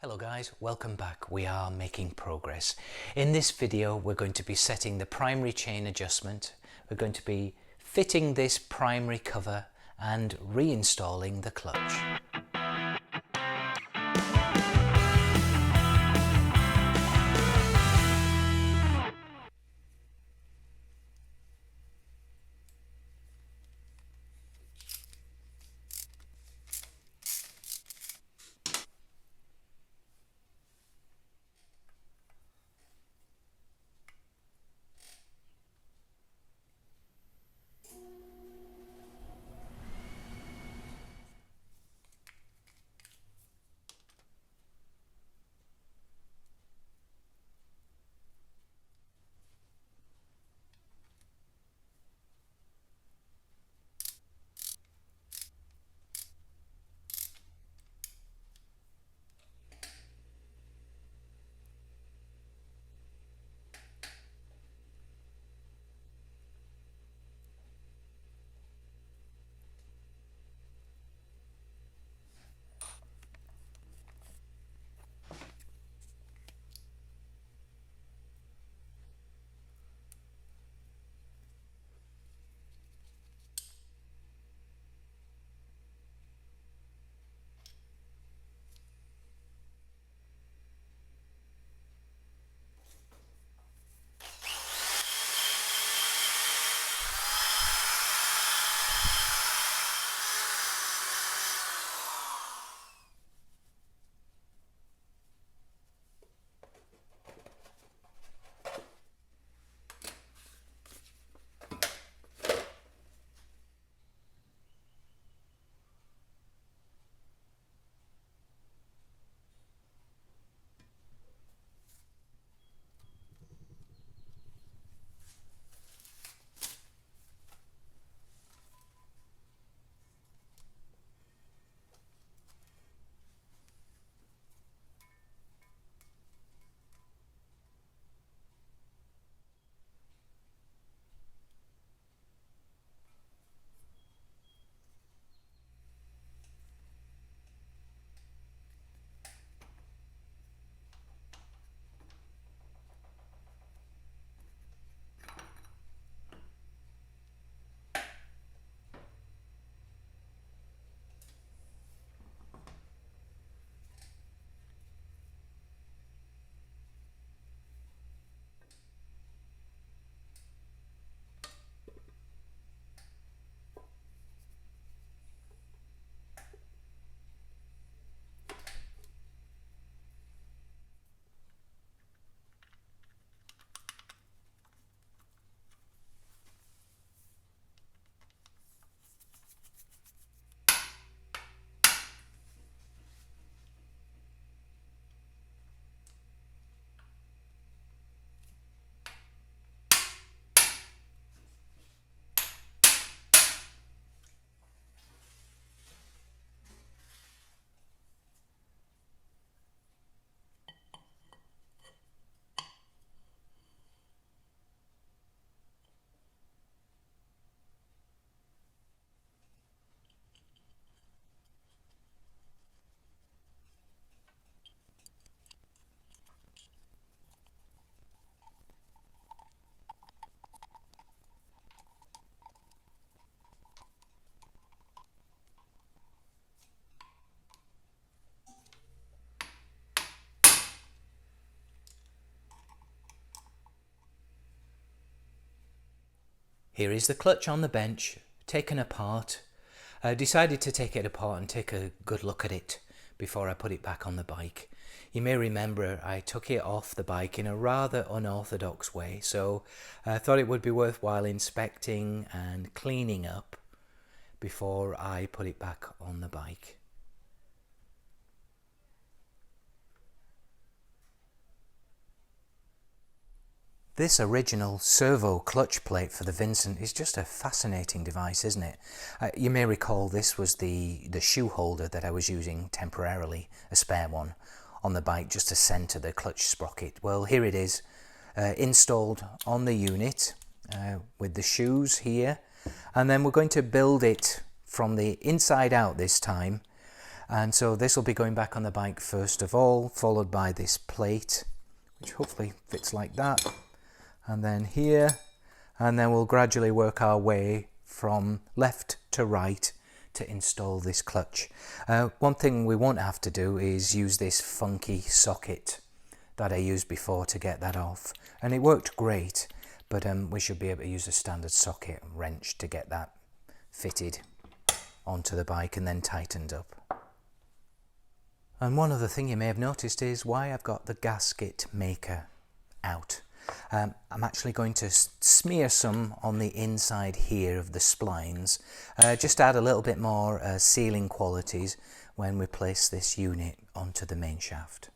Hello guys, welcome back. We are making progress. In this video we're going to be setting the primary chain adjustment. We're going to be fitting this primary cover and reinstalling the clutch. Here is the clutch on the bench, taken apart. I decided to take it apart and take a good look at it before I put it back on the bike. You may remember I took it off the bike in a rather unorthodox way, so I thought it would be worthwhile inspecting and cleaning up before I put it back on the bike. This original servo clutch plate for the Vincent is just a fascinating device, isn't it? You may recall this was the shoe holder that I was using temporarily, a spare one, on the bike just to center the clutch sprocket. Well, here it is, installed on the unit with the shoes here, and then we're going to build it from the inside out this time. And so this will be going back on the bike first of all, followed by this plate, which hopefully fits like that, and then here, and then we'll gradually work our way from left to right to install this clutch. One thing we won't have to do is use this funky socket that I used before to get that off, and it worked great, but we should be able to use a standard socket wrench to get that fitted onto the bike and then tightened up. And one other thing you may have noticed is why I've got the gasket maker out. I'm actually going to smear some on the inside here of the splines, just add a little bit more sealing qualities when we place this unit onto the main shaft.